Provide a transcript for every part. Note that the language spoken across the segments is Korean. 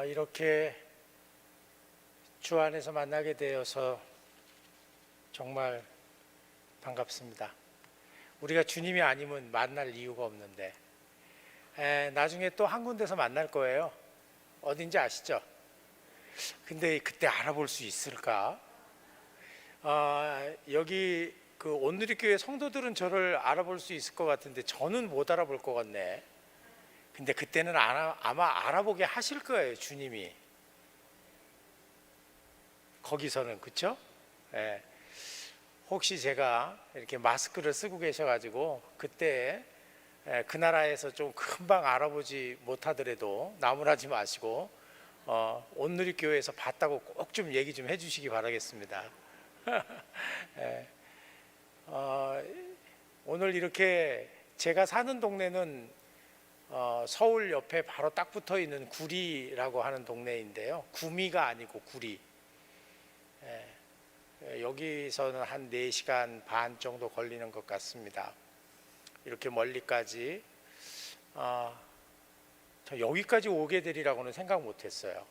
이렇게 주 안에서 만나게 되어서 정말 반갑습니다. 우리가 주님이 아니면 만날 이유가 없는데 나중에 또 한 군데서 만날 거예요. 어딘지 아시죠? 근데 그때 알아볼 수 있을까? 여기 그 온누리교회 성도들은 저를 알아볼 수 있을 것 같은데 저는 못 알아볼 것 같네. 근데 그때는 아마 알아보게 하실 거예요, 주님이. 거기서는, 그쵸? 예. 혹시 제가 이렇게 마스크를 쓰고 계셔가지고 그때 그 나라에서 좀 금방 알아보지 못하더라도 나무라지 마시고 온누리교회에서 봤다고 꼭 좀 얘기 좀 해주시기 바라겠습니다. 예. 오늘 이렇게 제가 사는 동네는 서울 옆에 바로 딱 붙어 있는 구리라고 하는 동네인데요. 구미가 아니고 구리. 여기서는 한 4시간 반 정도 걸리는 것 같습니다. 이렇게 멀리까지 저 여기까지 오게 되리라고는 생각 못했어요.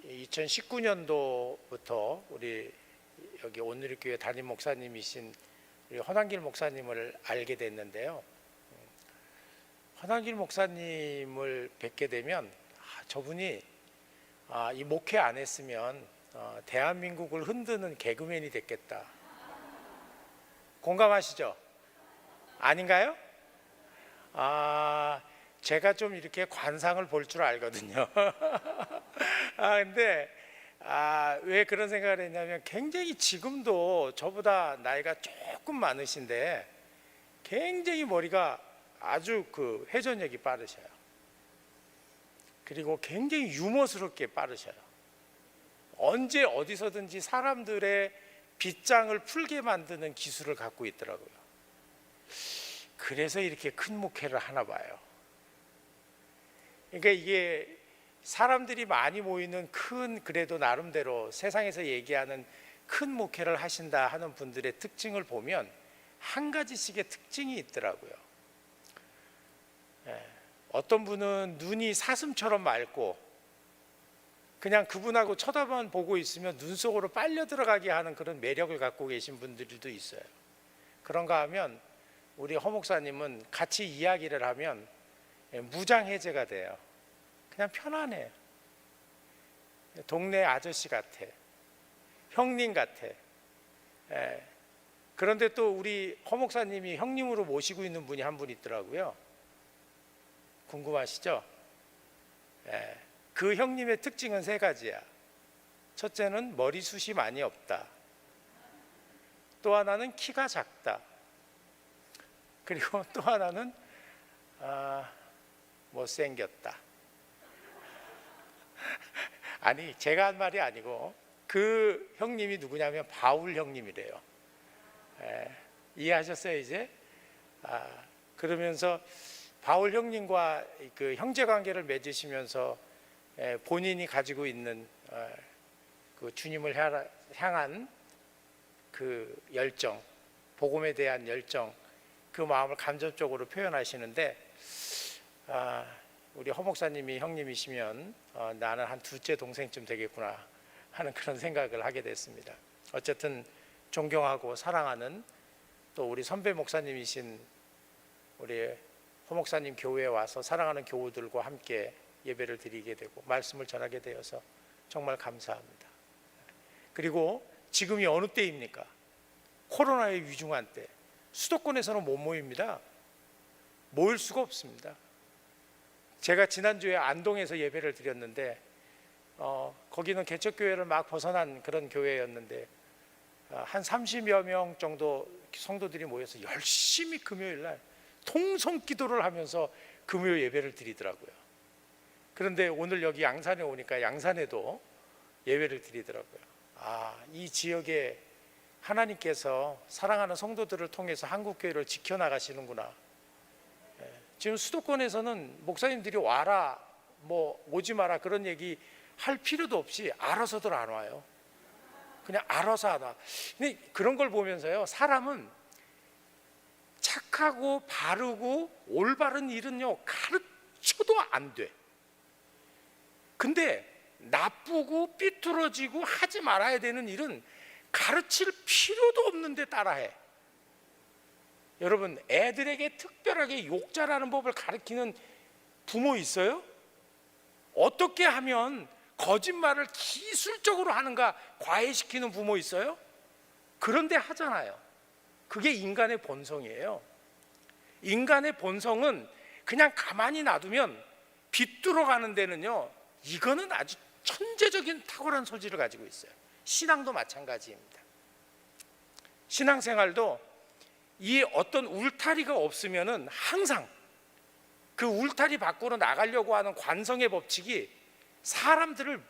2019년도부터 우리 여기 온누리교회 담임 목사님이신 우리 허남길 목사님을 알게 됐는데요. 허남길 목사님을 뵙게 되면 저분이 이 목회 안 했으면 대한민국을 흔드는 개그맨이 됐겠다. 공감하시죠? 아닌가요? 제가 좀 이렇게 관상을 볼 줄 알거든요. 근데 왜 그런 생각을 했냐면 굉장히 지금도 저보다 나이가 조금 많으신데 굉장히 머리가 아주 그 회전력이 빠르셔요. 그리고 굉장히 유머스럽게 빠르셔요. 언제 어디서든지 사람들의 빗장을 풀게 만드는 기술을 갖고 있더라고요. 그래서 이렇게 큰 목회를 하나 봐요. 그러니까 이게 사람들이 많이 모이는 큰, 그래도 나름대로 세상에서 얘기하는 큰 목회를 하신다 하는 분들의 특징을 보면 한 가지씩의 특징이 있더라고요. 어떤 분은 눈이 사슴처럼 맑고 그냥 그분하고 쳐다만 보고 있으면 눈 속으로 빨려 들어가게 하는 그런 매력을 갖고 계신 분들도 있어요. 그런가 하면 우리 허 목사님은 같이 이야기를 하면 무장해제가 돼요. 그냥 편안해요. 동네 아저씨 같아. 형님 같아. 그런데 또 우리 허 목사님이 형님으로 모시고 있는 분이 한 분 있더라고요. 궁금하시죠? 그 형님의 특징은 3가지야. 첫째는 머리숱이 많이 없다. 또 하나는 키가 작다. 그리고 또 하나는 못생겼다. 아니, 제가 한 말이 아니고 그 형님이 누구냐면 바울 형님이래요. 이해하셨어요 이제? 그러면서 바울 형님과 그 형제 관계를 맺으시면서 본인이 가지고 있는 그 주님을 향한 그 열정, 복음에 대한 열정, 그 마음을 감정적으로 표현하시는데 우리 허 목사님이 형님이시면 나는 한 2째 동생쯤 되겠구나 하는 그런 생각을 하게 됐습니다. 어쨌든 존경하고 사랑하는 또 우리 선배 목사님이신 우리 허 목사님 교회에 와서 사랑하는 교우들과 함께 예배를 드리게 되고 말씀을 전하게 되어서 정말 감사합니다. 그리고 지금이 어느 때입니까? 코로나의 위중한 때 수도권에서는 못 모입니다. 모일 수가 없습니다. 제가 지난주에 안동에서 예배를 드렸는데 거기는 개척교회를 막 벗어난 그런 교회였는데 한 30여 명 정도 성도들이 모여서 열심히 금요일날 통성기도를 하면서 금요 예배를 드리더라고요. 그런데 오늘 여기 양산에 오니까 양산에도 예배를 드리더라고요. 이 지역에 하나님께서 사랑하는 성도들을 통해서 한국교회를 지켜나가시는구나. 지금 수도권에서는 목사님들이 와라, 뭐 오지 마라 그런 얘기 할 필요도 없이 알아서들 안 와요. 그냥 알아서 하다. 근데 그런 걸 보면서요, 사람은 착하고 바르고 올바른 일은요 가르쳐도 안 돼. 근데 나쁘고 삐뚤어지고 하지 말아야 되는 일은 가르칠 필요도 없는데 따라해. 여러분, 애들에게 특별하게 욕잘하는 법을 가르치는 부모 있어요? 어떻게 하면 거짓말을 기술적으로 하는가 과외시키는 부모 있어요? 그런데 하잖아요. 그게 인간의 본성이에요. 인간의 본성은 그냥 가만히 놔두면 비뚤어가는 데는요, 이거는 아주 천재적인 탁월한 소질을 가지고 있어요. 신앙도 마찬가지입니다. 신앙생활도 이 어떤 울타리가 없으면은 항상 그 울타리 밖으로 나가려고 하는 관성의 법칙이 사람들을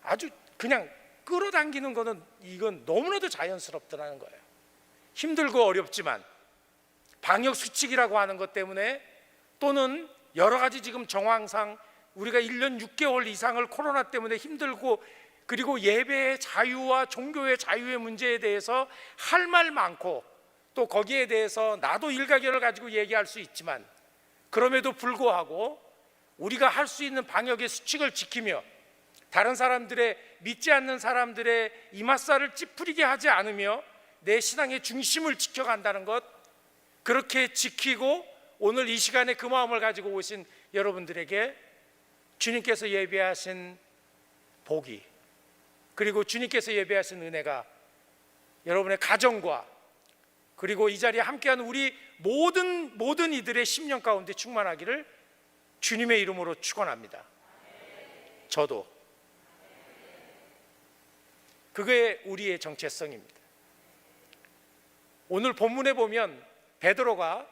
아주 그냥 끌어당기는 거는 이건 너무나도 자연스럽더라는 거예요. 힘들고 어렵지만 방역 수칙이라고 하는 것 때문에 또는 여러 가지 지금 정황상 우리가 1년 6개월 이상을 코로나 때문에 힘들고, 그리고 예배의 자유와 종교의 자유의 문제에 대해서 할 말 많고, 또 거기에 대해서 나도 일가견을 가지고 얘기할 수 있지만, 그럼에도 불구하고 우리가 할 수 있는 방역의 수칙을 지키며 다른 사람들의, 믿지 않는 사람들의 이맛살을 찌푸리게 하지 않으며 내 신앙의 중심을 지켜간다는 것, 그렇게 지키고 오늘 이 시간에 그 마음을 가지고 오신 여러분들에게 주님께서 예배하신 복이, 그리고 주님께서 예배하신 은혜가 여러분의 가정과 그리고 이 자리에 함께하는 우리 모든 이들의 심령 가운데 충만하기를 주님의 이름으로 축원합니다. 저도 그게 우리의 정체성입니다. 오늘 본문에 보면 베드로가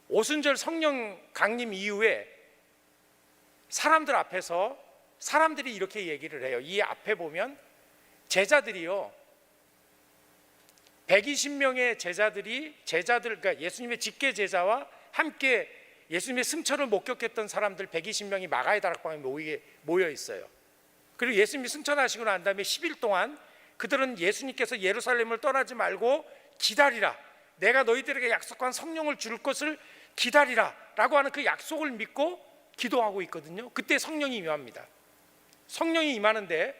오순절 성령 강림 이후에 사람들 앞에서 사람들이 이렇게 얘기를 해요. 이 앞에 보면 제자들이요, 120명의 제자들, 그러니까 예수님의 직계 제자와 함께 예수님의 승천을 목격했던 사람들 120명이 마가의 다락방에 모여 있어요. 그리고 예수님이 승천하시고 난 다음에 10일 동안 그들은 예수님께서 예루살렘을 떠나지 말고 기다리라, 내가 너희들에게 약속한 성령을 줄 것을 기다리라 라고 하는 그 약속을 믿고 기도하고 있거든요. 그때 성령이 임합니다. 성령이 임하는데,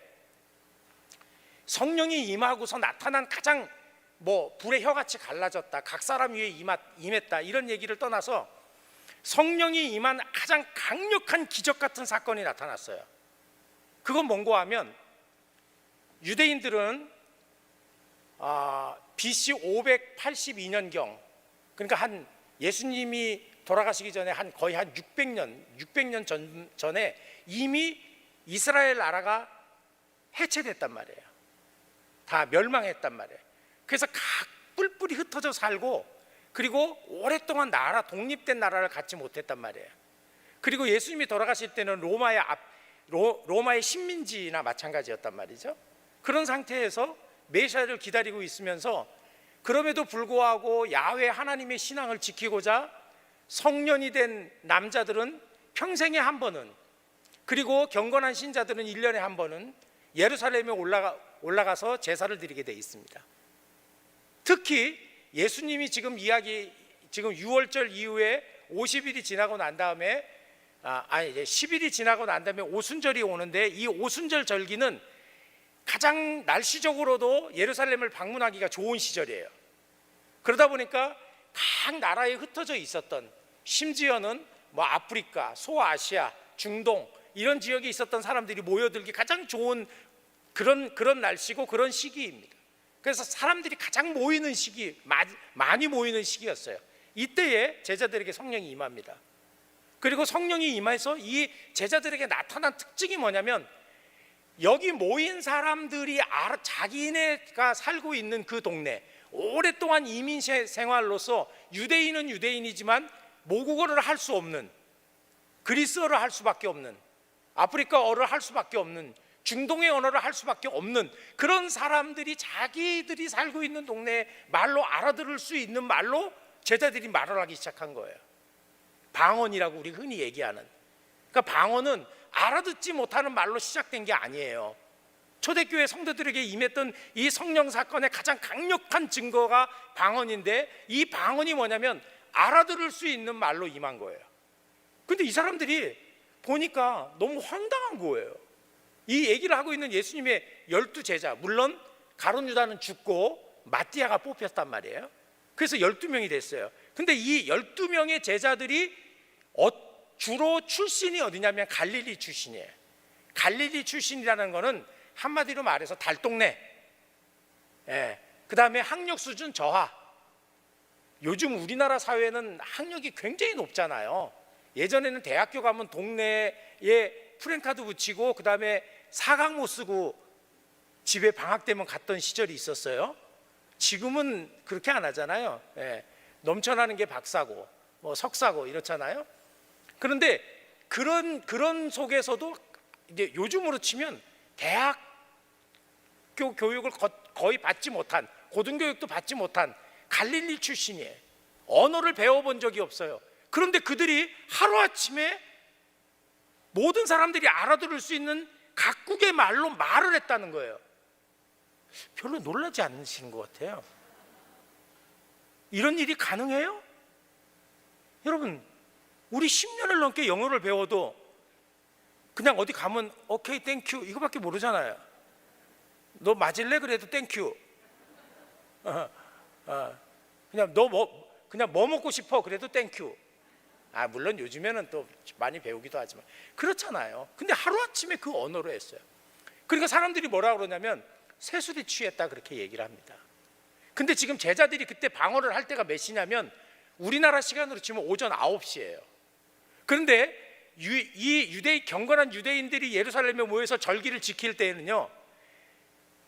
성령이 임하고서 나타난 가장 불의 혀같이 갈라졌다, 각 사람 위에 임했다, 이런 얘기를 떠나서 성령이 임한 가장 강력한 기적 같은 사건이 나타났어요. 그건 뭔고 하면, 유대인들은 BC 582년경, 그러니까 한 예수님이 돌아가시기 전에 거의 한 600년 전에 이미 이스라엘 나라가 해체됐단 말이에요. 다 멸망했단 말이에요. 그래서 각 뿔뿔이 흩어져 살고, 그리고 오랫동안 독립된 나라를 갖지 못했단 말이에요. 그리고 예수님이 돌아가실 때는 로마의 식민지나 마찬가지였단 말이죠. 그런 상태에서 메시아를 기다리고 있으면서, 그럼에도 불구하고 야훼 하나님의 신앙을 지키고자 성년이 된 남자들은 평생에 한 번은, 그리고 경건한 신자들은 1년에 한 번은 예루살렘에 올라가서 제사를 드리게 돼 있습니다. 특히 예수님이 지금 6월절 이후에 50일이 지나고 난 다음에 이제 10일이 지나고 난 다음에 오순절이 오는데, 이 오순절 절기는 가장 날씨적으로도 예루살렘을 방문하기가 좋은 시절이에요. 그러다 보니까 각 나라에 흩어져 있었던, 심지어는 아프리카, 소아시아, 중동 이런 지역에 있었던 사람들이 모여들기 가장 좋은 그런 날씨고 그런 시기입니다. 그래서 사람들이 가장 모이는 시기, 많이 모이는 시기였어요. 이때에 제자들에게 성령이 임합니다. 그리고 성령이 임해서 이 제자들에게 나타난 특징이 뭐냐면, 여기 모인 사람들이 자기네가 살고 있는 그 동네, 오랫동안 이민 생활로서 유대인은 유대인이지만 모국어를 할 수 없는, 그리스어를 할 수밖에 없는, 아프리카어를 할 수밖에 없는, 중동의 언어를 할 수밖에 없는 그런 사람들이 자기들이 살고 있는 동네 말로 알아들을 수 있는 말로 제자들이 말을 하기 시작한 거예요. 방언이라고 우리 흔히 얘기하는. 그러니까 방언은 알아듣지 못하는 말로 시작된 게 아니에요. 초대교회 성도들에게 임했던 이 성령 사건의 가장 강력한 증거가 방언인데, 이 방언이 뭐냐면 알아들을 수 있는 말로 임한 거예요. 근데 이 사람들이 보니까 너무 황당한 거예요. 이 얘기를 하고 있는 예수님의 12제자, 물론 가룟 유다는 죽고 마띠아가 뽑혔단 말이에요. 그래서 12명이 됐어요. 근데 이 12명의 제자들이 주로 출신이 어디냐면 갈릴리 출신이에요. 갈릴리 출신이라는 거는 한마디로 말해서 달동네, 그 다음에 학력 수준 저하. 요즘 우리나라 사회는 학력이 굉장히 높잖아요. 예전에는 대학교 가면 동네에 프랜카드 붙이고 그 다음에 사각 못 쓰고 집에 방학 되면 갔던 시절이 있었어요. 지금은 그렇게 안 하잖아요. 넘쳐나는 게 박사고 뭐 석사고 이렇잖아요. 그런데 그런 속에서도 이제 요즘으로 치면 대학교 교육을 거의 받지 못한, 고등교육도 받지 못한 갈릴리 출신이에요. 언어를 배워본 적이 없어요. 그런데 그들이 하루아침에 모든 사람들이 알아들을 수 있는 각국의 말로 말을 했다는 거예요. 별로 놀라지 않으시는 것 같아요. 이런 일이 가능해요? 여러분, 우리 10년을 넘게 영어를 배워도 그냥 어디 가면 오케이 땡큐 이거밖에 모르잖아요. 너 맞을래? 그래도 땡큐. 그냥 그냥 뭐 먹고 싶어? 그래도 땡큐. 물론 요즘에는 또 많이 배우기도 하지만 그렇잖아요. 근데 하루아침에 그 언어로 했어요. 그러니까 사람들이 뭐라 그러냐면 세술에 취했다 그렇게 얘기를 합니다. 근데 지금 제자들이 그때 방언을 할 때가 몇 시냐면 우리나라 시간으로 치면 오전 9시예요. 그런데 이 경건한 유대인들이 예루살렘에 모여서 절기를 지킬 때에는요,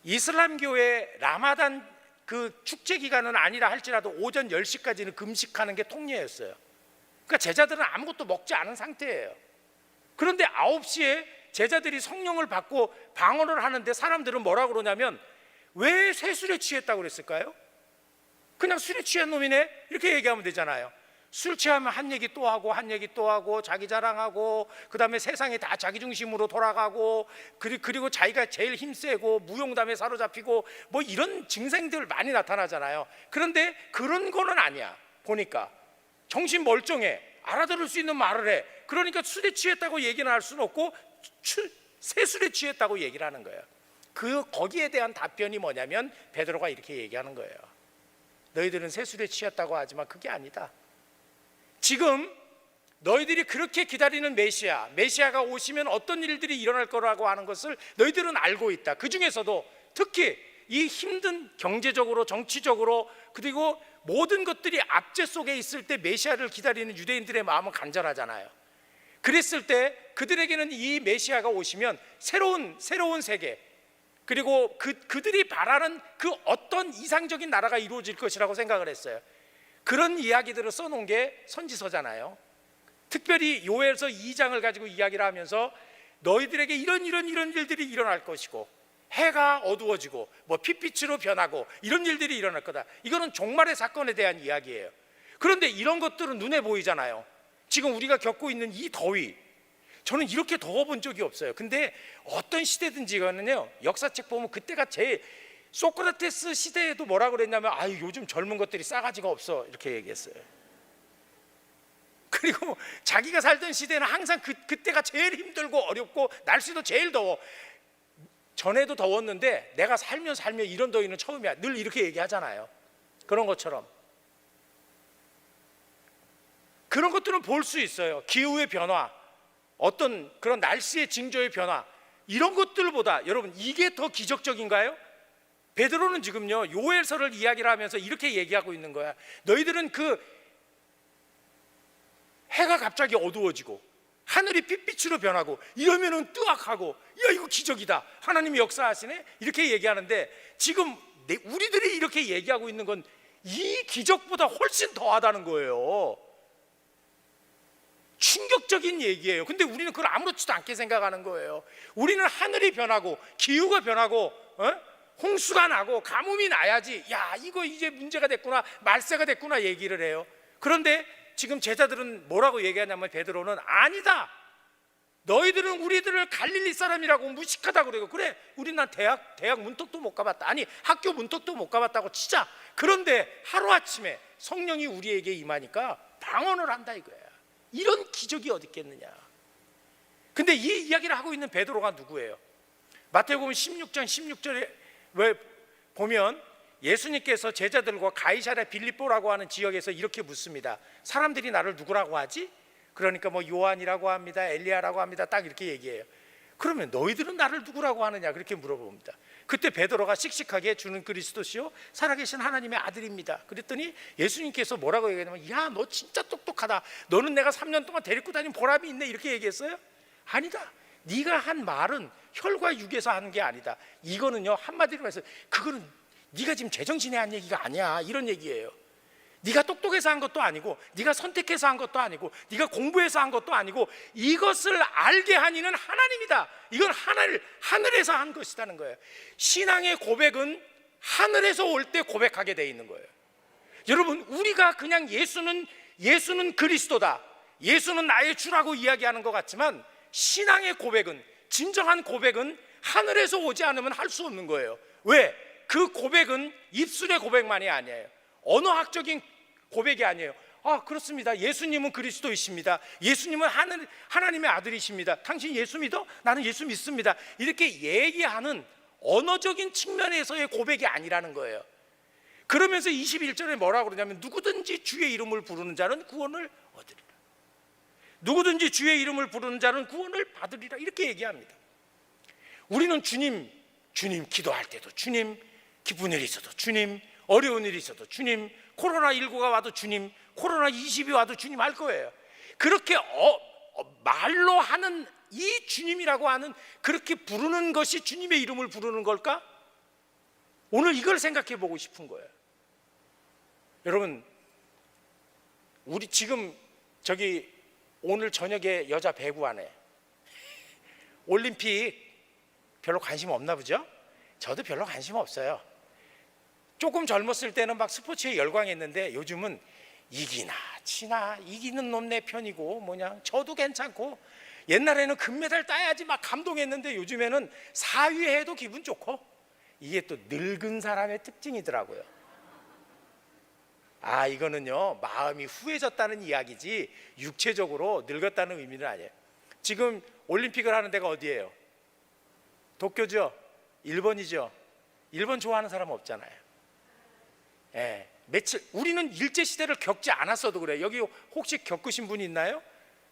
이슬람교의 라마단 그 축제 기간은 아니라 할지라도 오전 10시까지는 금식하는 게 통례였어요. 그러니까 제자들은 아무것도 먹지 않은 상태예요. 그런데 9시에 제자들이 성령을 받고 방언을 하는데 사람들은 뭐라고 그러냐면 왜 쇠술에 취했다고 그랬을까요? 그냥 술에 취한 놈이네 이렇게 얘기하면 되잖아요. 술 취하면 한 얘기 또 하고 한 얘기 또 하고 자기 자랑하고 그 다음에 세상이 다 자기 중심으로 돌아가고 그리고 자기가 제일 힘세고 무용담에 사로잡히고 뭐 이런 증상들 많이 나타나잖아요. 그런데 그런 거는 아니야. 보니까 정신 멀쩡해. 알아들을 수 있는 말을 해. 그러니까 술에 취했다고 얘기는 할 수는 없고 새술에 취했다고 얘기를 하는 거예요. 거기에 대한 답변이 뭐냐면 베드로가 이렇게 얘기하는 거예요. 너희들은 새술에 취했다고 하지만 그게 아니다. 지금 너희들이 그렇게 기다리는 메시아가 오시면 어떤 일들이 일어날 거라고 하는 것을 너희들은 알고 있다. 그 중에서도 특히 이 힘든 경제적으로 정치적으로 그리고 모든 것들이 압제 속에 있을 때 메시아를 기다리는 유대인들의 마음은 간절하잖아요. 그랬을 때 그들에게는 이 메시아가 오시면 새로운 세계 그리고 그들이 바라는 그 어떤 이상적인 나라가 이루어질 것이라고 생각을 했어요. 그런 이야기들을 써놓은 게 선지서잖아요. 특별히 요엘서 2장을 가지고 이야기를 하면서 너희들에게 이런 일들이 일어날 것이고 해가 어두워지고 뭐 핏빛으로 변하고 이런 일들이 일어날 거다. 이거는 종말의 사건에 대한 이야기예요. 그런데 이런 것들은 눈에 보이잖아요. 지금 우리가 겪고 있는 이 더위, 저는 이렇게 더워본 적이 없어요. 근데 어떤 시대든지가는요, 역사책 보면 그때가 제일, 소크라테스 시대에도 뭐라 그랬냐면 요즘 젊은 것들이 싸가지가 없어 이렇게 얘기했어요. 그리고 자기가 살던 시대는 항상 그때가 제일 힘들고 어렵고 날씨도 제일 더워. 전에도 더웠는데 내가 살면 이런 더위는 처음이야. 늘 이렇게 얘기하잖아요. 그런 것처럼 그런 것들은 볼 수 있어요. 기후의 변화, 어떤 그런 날씨의 징조의 변화, 이런 것들보다 여러분 이게 더 기적적인가요? 베드로는 지금요 요엘서를 이야기를 하면서 이렇게 얘기하고 있는 거야. 너희들은 그 해가 갑자기 어두워지고 하늘이 핏빛으로 변하고 이러면은 뜨악하고 야 이거 기적이다, 하나님이 역사하시네 이렇게 얘기하는데 지금 우리들이 이렇게 얘기하고 있는 건 이 기적보다 훨씬 더하다는 거예요. 충격적인 얘기예요. 근데 우리는 그걸 아무렇지도 않게 생각하는 거예요. 우리는 하늘이 변하고 기후가 변하고 홍수가 나고 가뭄이 나야지 야 이거 이제 문제가 됐구나, 말세가 됐구나 얘기를 해요. 그런데 지금 제자들은 뭐라고 얘기하냐면 베드로는 아니다, 너희들은 우리들을 갈릴리 사람이라고 무식하다고 그러고 그래 우린 난 대학 문턱도 못 가봤다, 아니 학교 문턱도 못 가봤다고 치자. 그런데 하루아침에 성령이 우리에게 임하니까 방언을 한다 이거야. 이런 기적이 어디 있겠느냐. 근데 이 이야기를 하고 있는 베드로가 누구예요? 마태복음 16장 16절에 왜 보면 예수님께서 제자들과 가이사랴 빌립보라고 하는 지역에서 이렇게 묻습니다. 사람들이 나를 누구라고 하지? 그러니까 뭐 요한이라고 합니다, 엘리야라고 합니다, 딱 이렇게 얘기해요. 그러면 너희들은 나를 누구라고 하느냐, 그렇게 물어봅니다. 그때 베드로가 씩씩하게 주는 그리스도시요 살아계신 하나님의 아들입니다. 그랬더니 예수님께서 뭐라고 얘기하냐면, 야, 너 진짜 똑똑하다, 너는 내가 3년 동안 데리고 다닌 보람이 있네, 이렇게 얘기했어요. 아니다, 네가 한 말은 혈과 육에서 하는 게 아니다. 이거는요, 한마디로 해서 그거는 네가 지금 제정신에 한 얘기가 아니야, 이런 얘기예요. 네가 똑똑해서 한 것도 아니고, 네가 선택해서 한 것도 아니고, 네가 공부해서 한 것도 아니고, 이것을 알게 한 이는 하나님이다. 이건 하늘에서 한 것이라는 거예요. 신앙의 고백은 하늘에서 올 때 고백하게 돼 있는 거예요. 여러분, 우리가 그냥 예수는 그리스도다, 예수는 나의 주라고 이야기하는 것 같지만, 신앙의 고백은, 진정한 고백은 하늘에서 오지 않으면 할 수 없는 거예요. 왜? 그 고백은 입술의 고백만이 아니에요. 언어학적인 고백이 아니에요. 아, 그렇습니다, 예수님은 그리스도이십니다, 예수님은 하나님의 아들이십니다, 당신 예수 믿어? 나는 예수 믿습니다, 이렇게 얘기하는 언어적인 측면에서의 고백이 아니라는 거예요. 그러면서 21절에 뭐라고 그러냐면, 누구든지 주의 이름을 부르는 자는 구원을 얻으리라, 누구든지 주의 이름을 부르는 자는 구원을 받으리라, 이렇게 얘기합니다. 우리는 주님 기도할 때도 주님, 기쁜 일이 있어도 주님, 어려운 일이 있어도 주님, 코로나19가 와도 주님, 코로나20이 와도 주님 할 거예요. 그렇게 말로 하는 이 주님이라고 하는, 그렇게 부르는 것이 주님의 이름을 부르는 걸까? 오늘 이걸 생각해 보고 싶은 거예요. 여러분, 우리 지금 오늘 저녁에 여자 배구하네. 올림픽 별로 관심 없나 보죠? 저도 별로 관심 없어요. 조금 젊었을 때는 막 스포츠에 열광했는데, 요즘은 이기나 지나 이기는 놈 내 편이고 저도 괜찮고, 옛날에는 금메달 따야지 막 감동했는데 요즘에는 4위 해도 기분 좋고, 이게 또 늙은 사람의 특징이더라고요. 아, 이거는요, 마음이 후해졌다는 이야기지 육체적으로 늙었다는 의미는 아니에요. 지금 올림픽을 하는 데가 어디예요? 도쿄죠? 일본이죠? 일본 좋아하는 사람 없잖아요. 예, 우리는 일제시대를 겪지 않았어도 그래요. 여기 혹시 겪으신 분이 있나요?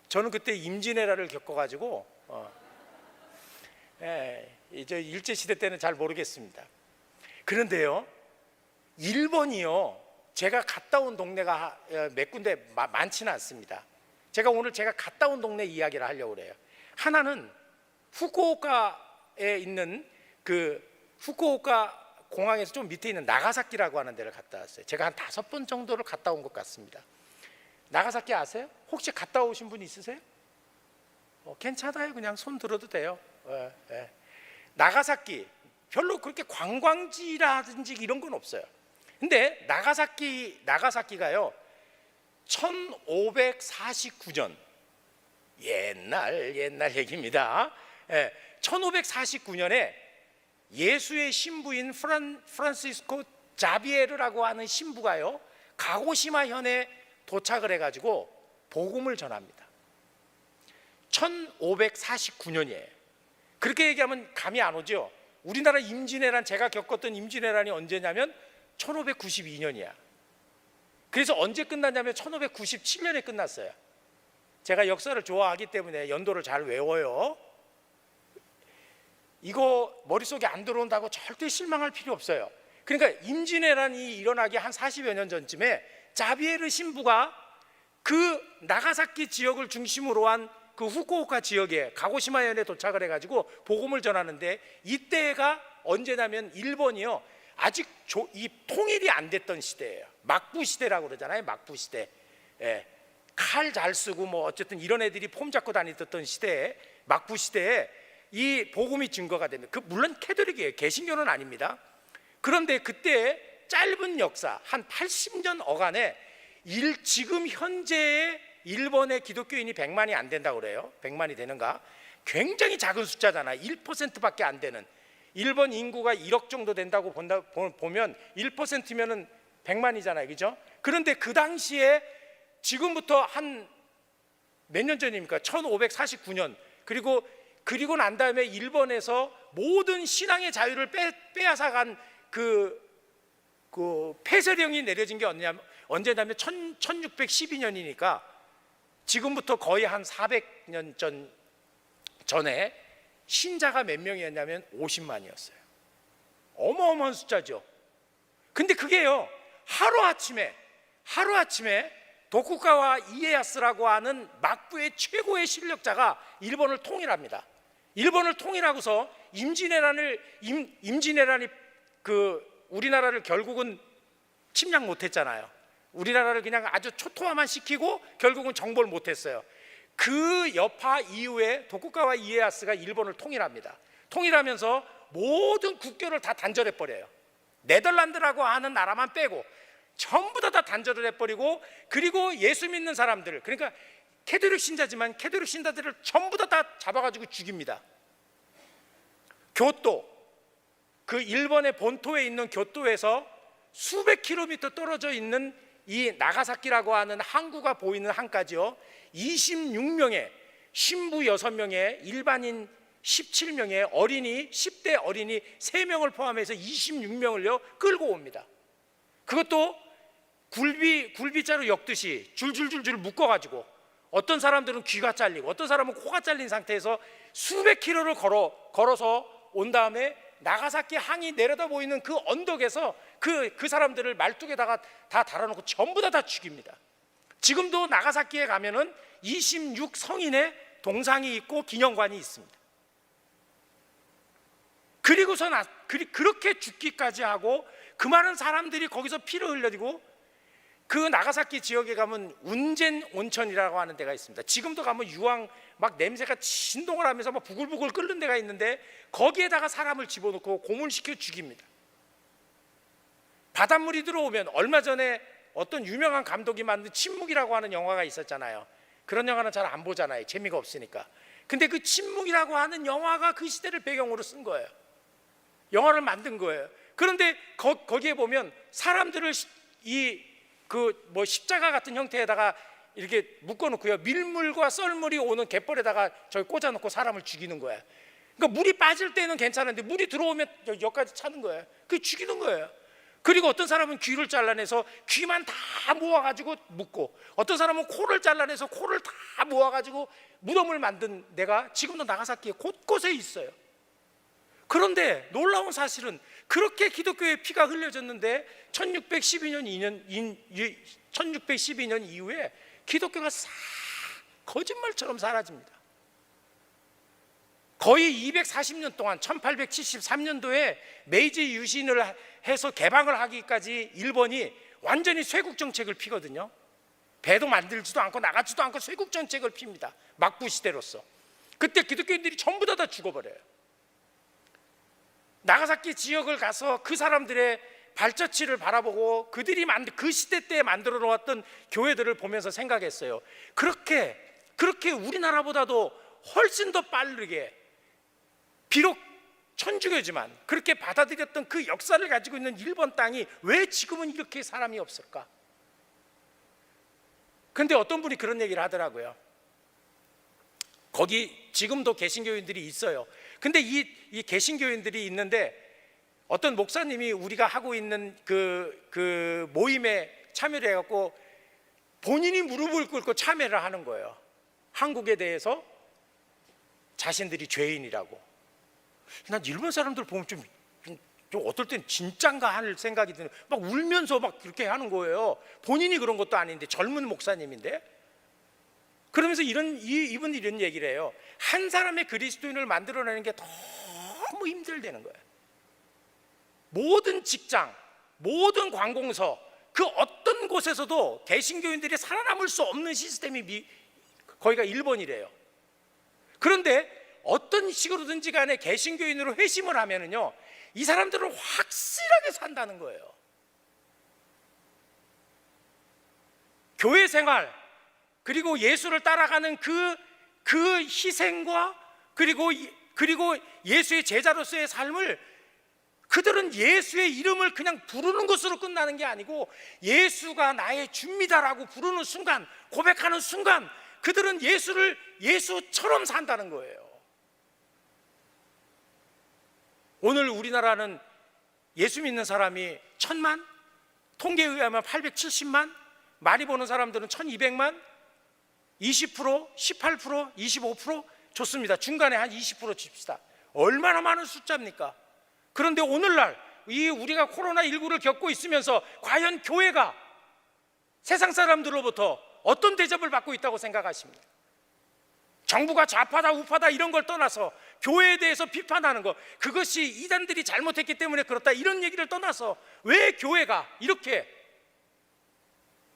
저는 그때 임진왜란을 겪어가지고 저 일제시대 때는 잘 모르겠습니다. 그런데요, 일본이요, 제가 갔다 온 동네가 몇 군데 많지는 않습니다. 오늘 제가 갔다 온 동네 이야기를 하려고 그래요. 하나는 후쿠오카에 있는 후쿠오카 공항에서 좀 밑에 있는 나가사키라고 하는 데를 갔다 왔어요. 제가 한 5번 정도를 갔다 온 것 같습니다. 나가사키 아세요? 혹시 갔다 오신 분 있으세요? 괜찮아요, 그냥 손 들어도 돼요. 나가사키 별로 그렇게 관광지라든지 이런 건 없어요. 근데 나가사키가요, 1549년, 옛날 얘기입니다. 1549년에 예수의 신부인 프란시스코 자비에르라고 하는 신부가요, 가고시마 현에 도착을 해가지고 복음을 전합니다. 1549년이에요. 그렇게 얘기하면 감이 안 오죠. 우리나라 임진왜란, 제가 겪었던 임진왜란이 언제냐면 1592년이야. 그래서 언제 끝났냐면 1597년에 끝났어요. 제가 역사를 좋아하기 때문에 연도를 잘 외워요. 이거 머릿속에 안 들어온다고 절대 실망할 필요 없어요. 그러니까 임진왜란이 일어나기 한 40여 년 전쯤에 자비에르 신부가 그 나가사키 지역을 중심으로 한 그 후쿠오카 지역에 가고시마현에 도착을 해가지고 복음을 전하는데, 이때가 언제냐면 일본이요, 아직 이 통일이 안 됐던 시대예요. 막부 시대라고 그러잖아요. 막부 시대. 칼 잘 쓰고 어쨌든 이런 애들이 폼 잡고 다니던 시대에, 막부 시대에 이 복음이 증거가 됩니다. 물론 캐톨릭이에요. 개신교는 아닙니다. 그런데 그때 짧은 역사, 한 80년 어간에 지금 현재의 일본의 기독교인이 100만이 안 된다고 그래요. 100만이 되는가? 굉장히 작은 숫자잖아. 1%밖에 안 되는. 일본 인구가 1억 정도 된다고 보면 1%면은 100만이잖아요. 그죠? 그런데 그 당시에 지금부터 한 몇 년 전입니까? 1549년, 그리고 난 다음에 일본에서 모든 신앙의 자유를 빼앗아간 그 폐쇄령이 내려진 게 언제냐면 1612년이니까 지금부터 거의 한 400년 전에 신자가 몇 명이었냐면 50만이었어요. 어마어마한 숫자죠. 근데 그게요, 하루아침에 도쿠가와 이에야스라고 하는 막부의 최고의 실력자가 일본을 통일합니다. 일본을 통일하고서 임진왜란이 우리나라를 결국은 침략 못했잖아요. 우리나라를 그냥 아주 초토화만 시키고 결국은 정벌 못했어요. 그 여파 이후에 도쿠가와 이에야스가 일본을 통일합니다. 통일하면서 모든 국교를 다 단절해버려요. 네덜란드라고 하는 나라만 빼고 전부 다 단절을 해버리고, 그리고 예수 믿는 사람들, 그러니까 캐톨릭 신자지만 캐톨릭 신자들을 전부 다 잡아가지고 죽입니다. 교토, 그 일본의 본토에 있는 교토에서 수백 킬로미터 떨어져 있는 이 나가사키라고 하는 항구가 보이는 항까지요, 26명의 신부 6명의 일반인 17명의 어린이 10대 어린이 3명을 포함해서 26명을요 끌고 옵니다. 그것도 굴비자로 엮듯이 줄줄줄줄 묶어가지고, 어떤 사람들은 귀가 잘리고 어떤 사람은 코가 잘린 상태에서 수백 킬로를 걸어서 온 다음에 나가사키 항이 내려다 보이는 그 언덕에서 그 사람들을 말뚝에다가 다 달아놓고 전부 다 죽입니다. 지금도 나가사키에 가면은 26성인의 동상이 있고 기념관이 있습니다. 그리고서 그렇게 죽기까지 하고 그 많은 사람들이 거기서 피를 흘려지고, 그 나가사키 지역에 가면 운젠 온천이라고 하는 데가 있습니다. 지금도 가면 유황 막 냄새가 진동을 하면서 막 부글부글 끓는 데가 있는데, 거기에다가 사람을 집어넣고 고문시켜 죽입니다. 바닷물이 들어오면, 얼마 전에 어떤 유명한 감독이 만든 침묵이라고 하는 영화가 있었잖아요. 그런 영화는 잘 안 보잖아요, 재미가 없으니까. 근데 그 침묵이라고 하는 영화가 그 시대를 배경으로 쓴 거예요. 영화를 만든 거예요. 그런데 거기에 보면 사람들을 십자가 같은 형태에다가 이렇게 묶어놓고요, 밀물과 썰물이 오는 갯벌에다가 저기 꽂아놓고 사람을 죽이는 거예요. 그러니까 물이 빠질 때는 괜찮은데 물이 들어오면 여기까지 차는 거예요. 그게 죽이는 거예요. 그리고 어떤 사람은 귀를 잘라내서 귀만 다 모아가지고 묶고, 어떤 사람은 코를 잘라내서 코를 다 모아가지고 무덤을 만든 데가 지금도 나가사키에 곳곳에 있어요. 그런데 놀라운 사실은, 그렇게 기독교의 피가 흘려졌는데 1612년 이후에 기독교가 거짓말처럼 사라집니다. 거의 240년 동안 1873년도에 메이지 유신을 해서 개방을 하기까지 일본이 완전히 쇄국 정책을 피거든요. 배도 만들지도 않고 나가지도 않고 쇄국 정책을 핍니다. 막부 시대로서. 그때 기독교인들이 전부 다 죽어버려요. 나가사키 지역을 가서 그 사람들의 발자취를 바라보고 그들이 그 시대 때 만들어 놓았던 교회들을 보면서 생각했어요. 그렇게 우리나라보다도 훨씬 더 빠르게, 비록 천주교지만 그렇게 받아들였던 그 역사를 가지고 있는 일본 땅이 왜 지금은 이렇게 사람이 없을까? 근데 어떤 분이 그런 얘기를 하더라고요. 거기 지금도 개신교인들이 있어요. 근데 이 개신교인들이 있는데, 어떤 목사님이 우리가 하고 있는 그 모임에 참여를 해갖고 본인이 무릎을 꿇고 참여를 하는 거예요. 한국에 대해서 자신들이 죄인이라고. 난 일본 사람들 보면 좀 어떨 땐 진짠가 할 생각이 드는, 막 울면서 막 그렇게 하는 거예요. 본인이 그런 것도 아닌데, 젊은 목사님인데. 그러면서 이분이 이런 얘기를 해요. 한 사람의 그리스도인을 만들어내는 게 너무 힘들다는 거예요. 모든 직장, 모든 관공서, 그 어떤 곳에서도 개신교인들이 살아남을 수 없는 시스템이 거기가 일본이래요. 그런데 어떤 식으로든지 간에 개신교인으로 회심을 하면은요, 이 사람들은 확실하게 산다는 거예요. 교회 생활, 그리고 예수를 따라가는 그 희생과 그리고 예수의 제자로서의 삶을, 그들은 예수의 이름을 그냥 부르는 것으로 끝나는 게 아니고, 예수가 나의 주입니다라고 부르는 순간, 고백하는 순간, 그들은 예수를 예수처럼 산다는 거예요. 오늘 우리나라는 예수 믿는 사람이 1000만, 통계에 의하면 870만, 많이 보는 사람들은 1200만, 20%, 18%, 25%, 좋습니다. 중간에 한 20% 칩시다. 얼마나 많은 숫자입니까? 그런데 오늘날 이 우리가 코로나19를 겪고 있으면서 과연 교회가 세상 사람들로부터 어떤 대접을 받고 있다고 생각하십니까? 정부가 좌파다 우파다 이런 걸 떠나서 교회에 대해서 비판하는 것, 그것이 이단들이 잘못했기 때문에 그렇다 이런 얘기를 떠나서 왜 교회가 이렇게,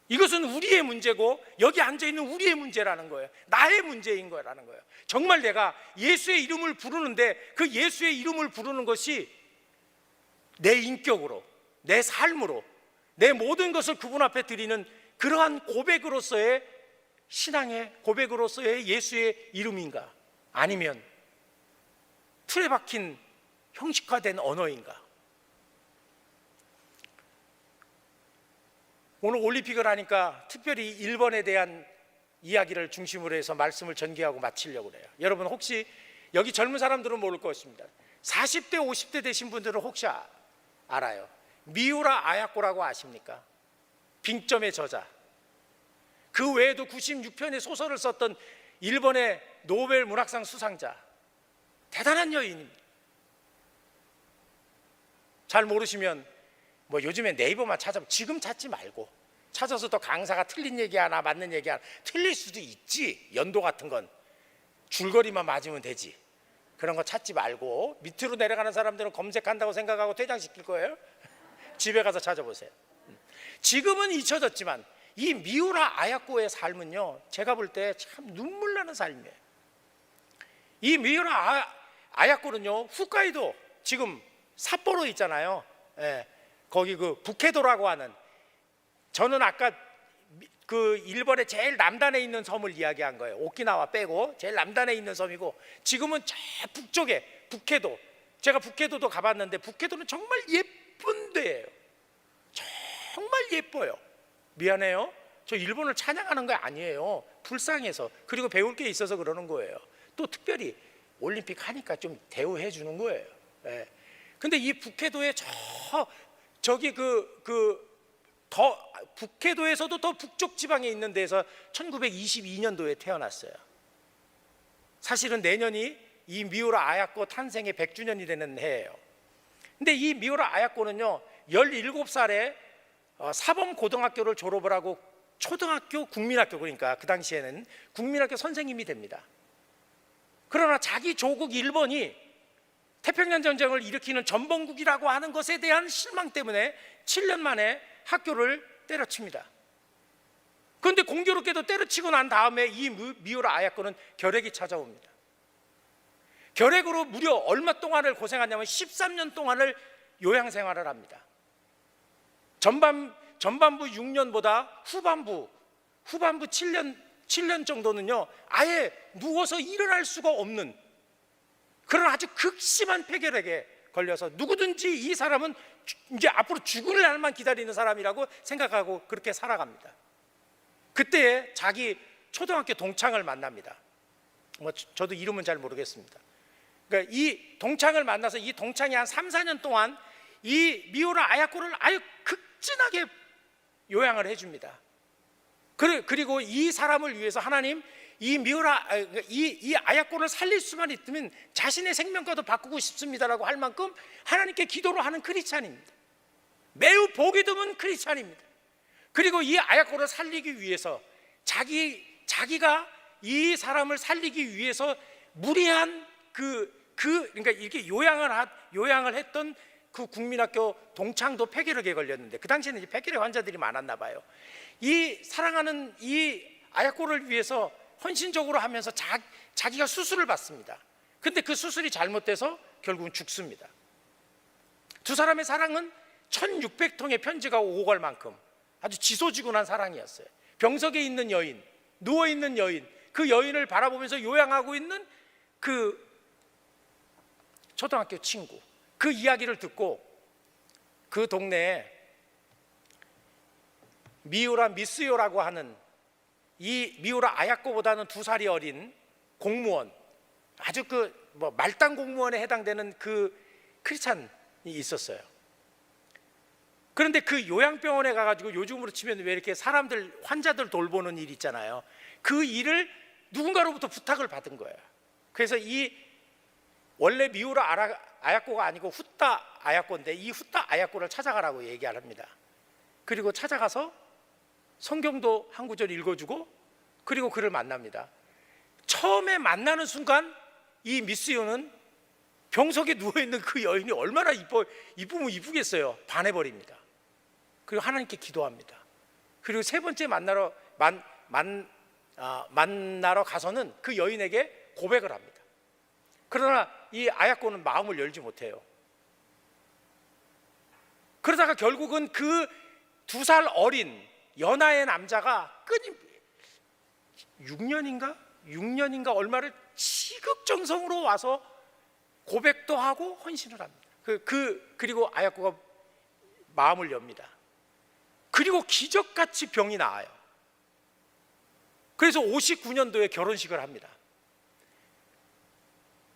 이것은 우리의 문제고 여기 앉아있는 우리의 문제라는 거예요. 나의 문제인 거라는 거예요. 정말 내가 예수의 이름을 부르는데 그 예수의 이름을 부르는 것이 내 인격으로, 내 삶으로, 내 모든 것을 그분 앞에 드리는 그러한 고백으로서의 신앙의 고백으로서의 예수의 이름인가? 아니면 틀에 박힌 형식화된 언어인가? 오늘 올림픽을 하니까 특별히 일본에 대한 이야기를 중심으로 해서 말씀을 전개하고 마치려고 해요. 여러분 혹시 여기 젊은 사람들은 모를 것입니다. 40대 50대 되신 분들은 혹시 알아요? 미우라 아야코라고 아십니까? 빙점의 저자. 그 외에도 96편의 소설을 썼던 일본의 노벨 문학상 수상자, 대단한 여인입니다. 잘 모르시면 뭐 요즘에 네이버만 찾아보면, 지금 찾지 말고 찾아서 또 강사가 틀린 얘기 하나 맞는 얘기 하나, 틀릴 수도 있지, 연도 같은 건 줄거리만 맞으면 되지, 그런 거 찾지 말고 밑으로 내려가는 사람들은 검색한다고 생각하고 퇴장시킬 거예요. 집에 가서 찾아보세요. 지금은 잊혀졌지만 이 미우라 아야코의 삶은요, 제가 볼 때 참 눈물 나는 삶이에요. 이 미우라 아야코는요, 홋카이도 지금 삿포로 있잖아요. 예, 거기 그 북해도라고 하는, 저는 아까 그 일본의 제일 남단에 있는 섬을 이야기한 거예요. 오키나와 빼고 제일 남단에 있는 섬이고, 지금은 저 북쪽에 북해도, 제가 북해도도 가봤는데 북해도는 정말 예쁜 데예요. 정말 예뻐요. 미안해요, 저 일본을 찬양하는 거 아니에요. 불쌍해서, 그리고 배울 게 있어서 그러는 거예요. 또 특별히 올림픽 하니까 좀 대우해 주는 거예요. 예. 근데 이 북해도에 저기 더 북해도에서도 더 북쪽 지방에 있는 데서 1922년도에 태어났어요. 사실은 내년이 이 미우라 아야코 탄생의 100주년이 되는 해예요. 근데 이 미우라 아야코는요, 17살에 사범고등학교를 졸업을 하고 초등학교 국민학교, 그러니까 그 당시에는 국민학교 선생님이 됩니다. 그러나 자기 조국 일본이 태평양 전쟁을 일으키는 전범국이라고 하는 것에 대한 실망 때문에 7년 만에 학교를 때려칩니다. 그런데 공교롭게도 때려치고 난 다음에 이 미우라 아야코는 결핵이 찾아옵니다. 결핵으로 무려 얼마 동안을 고생하냐면 13년 동안을 요양생활을 합니다. 전반부 6년보다 후반부 7년 정도는요, 아예 누워서 일어날 수가 없는 그런 아주 극심한 폐결핵에 걸려서 누구든지 이 사람은 이제 앞으로 죽을 날만 기다리는 사람이라고 생각하고 그렇게 살아갑니다. 그때에 자기 초등학교 동창을 만납니다. 뭐 저도 이름은 잘 모르겠습니다. 그러니까 이 동창을 만나서 이 동창이 한 3, 4년 동안 이 미우라 아야코를 아주 극진하게 요양을 해줍니다. 그리고 이 사람을 위해서 하나님, 이 아야코를 살릴 수만 있으면 자신의 생명과도 바꾸고 싶습니다라고 할 만큼 하나님께 기도를 하는 크리스찬입니다. 매우 보기 드문 크리스찬입니다. 그리고 이 아야코를 살리기 위해서 자기가 이 사람을 살리기 위해서 무리한 그러니까 이렇게 요양을 했던 그 국민학교 동창도 폐결핵에 걸렸는데, 그 당시에는 이제 폐결핵 환자들이 많았나 봐요. 이 사랑하는 이 아야코를 위해서 헌신적으로 하면서 자기가 수술을 받습니다. 근데 그 수술이 잘못돼서 결국은 죽습니다. 두 사람의 사랑은 1600통의 편지가 오고 갈 만큼 아주 지소지근한 사랑이었어요. 병석에 있는 여인, 누워있는 여인, 그 여인을 바라보면서 요양하고 있는 그 초등학교 친구, 그 이야기를 듣고 그 동네에 미우라 미스요라고 하는 이 미우라 아야코보다는 2살이 어린 공무원, 아주 말단 공무원에 해당되는 그 크리스찬이 있었어요. 그런데 그 요양병원에 가가지고 요즘으로 치면 왜 이렇게 사람들, 환자들 돌보는 일 있잖아요. 그 일을 누군가로부터 부탁을 받은 거예요. 그래서 이 원래 미우라 아야코가 아니고 후따 아야코인데 이 후따 아야코를 찾아가라고 얘기를 합니다. 그리고 찾아가서 성경도 한 구절 읽어주고 그리고 그를 만납니다. 처음에 만나는 순간 이 미스요는 병석에 누워있는 그 여인이 얼마나 이쁘면 이쁘겠어요. 반해버립니다. 그리고 하나님께 기도합니다. 그리고 세 번째 만나러 가서는 그 여인에게 고백을 합니다. 그러나 이 아야코는 마음을 열지 못해요. 그러다가 결국은 그 2살 어린 연하의 남자가 6년인가 얼마를 지극정성으로 와서 고백도 하고 헌신을 합니다. 그리고 아야코가 마음을 엽니다. 그리고 기적같이 병이 나아요. 그래서 59년도에 결혼식을 합니다.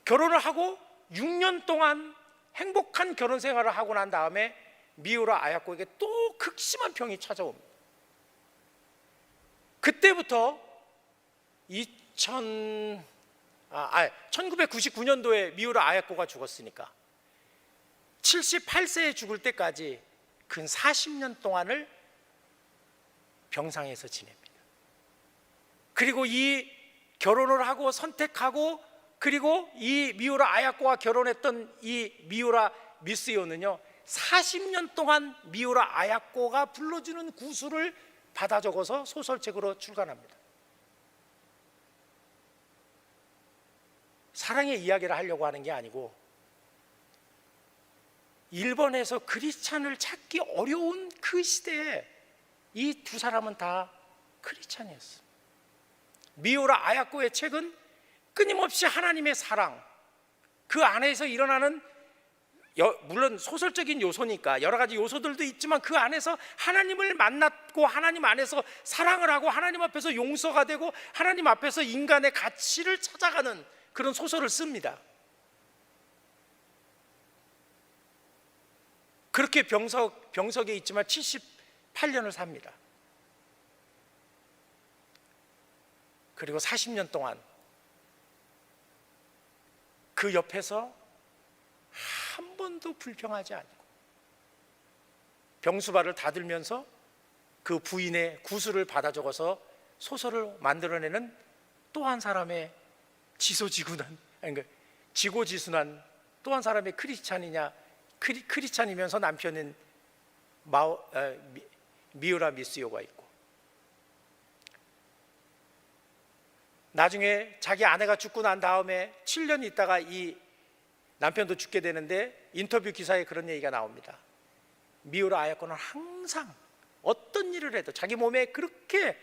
결혼을 하고 6년 동안 행복한 결혼 생활을 하고 난 다음에 미우라 아야코에게 또 극심한 병이 찾아옵니다. 그때부터 1999년도에 미우라 아야코가 죽었으니까 78세에 죽을 때까지 근 40년 동안을 병상에서 지냅니다. 그리고 이 결혼을 하고 선택하고 그리고 이 미우라 아야코와 결혼했던 이 미우라 미스요는요 40년 동안 미우라 아야코가 불러주는 구술을 받아 적어서 소설책으로 출간합니다. 사랑의 이야기를 하려고 하는 게 아니고 일본에서 크리스찬을 찾기 어려운 그 시대에 이 2사람은 다 크리스찬이었어요. 미우라 아야코의 책은 끊임없이 하나님의 사랑, 그 안에서 일어나는 물론 소설적인 요소니까 여러 가지 요소들도 있지만 그 안에서 하나님을 만났고 하나님 안에서 사랑을 하고 하나님 앞에서 용서가 되고 하나님 앞에서 인간의 가치를 찾아가는 그런 소설을 씁니다. 그렇게 병석에 있지만 78년을 삽니다. 그리고 40년 동안 그 옆에서 한 번도 불평하지 않고 병수발을 닫으면서 그 부인의 구술을 받아 적어서 소설을 만들어내는 또 한 사람의 지고지순한 또 한 사람의 크리스찬이면서 남편인 미우라 미스요가 있고, 나중에 자기 아내가 죽고 난 다음에 7년 있다가 이 남편도 죽게 되는데 인터뷰 기사에 그런 얘기가 나옵니다. 미우라 아야코는 항상 어떤 일을 해도 자기 몸에 그렇게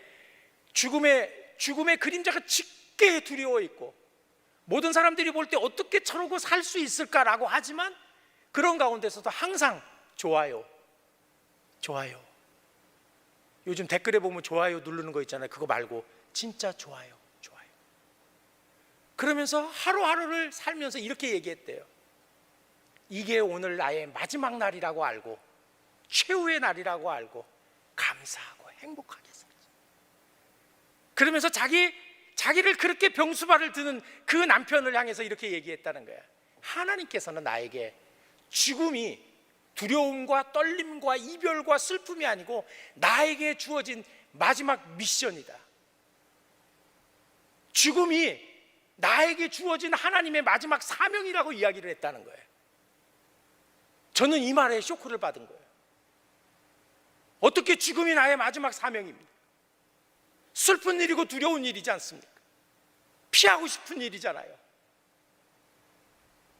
죽음의 그림자가 짙게 두려워 있고 모든 사람들이 볼 때 어떻게 저러고 살 수 있을까라고 하지만 그런 가운데서도 항상 좋아요. 요즘 댓글에 보면 좋아요 누르는 거 있잖아요. 그거 말고 진짜 좋아요. 그러면서 하루하루를 살면서 이렇게 얘기했대요. 이게 오늘 나의 마지막 날이라고 알고 최후의 날이라고 알고 감사하고 행복하게 살았어요. 그러면서 자기를 그렇게 병수발을 드는 그 남편을 향해서 이렇게 얘기했다는 거야. 하나님께서는 나에게 죽음이 두려움과 떨림과 이별과 슬픔이 아니고 나에게 주어진 마지막 미션이다. 죽음이 나에게 주어진 하나님의 마지막 사명이라고 이야기를 했다는 거예요. 저는 이 말에 쇼크를 받은 거예요. 어떻게 죽음이 나의 마지막 사명입니다. 슬픈 일이고 두려운 일이지 않습니까? 피하고 싶은 일이잖아요.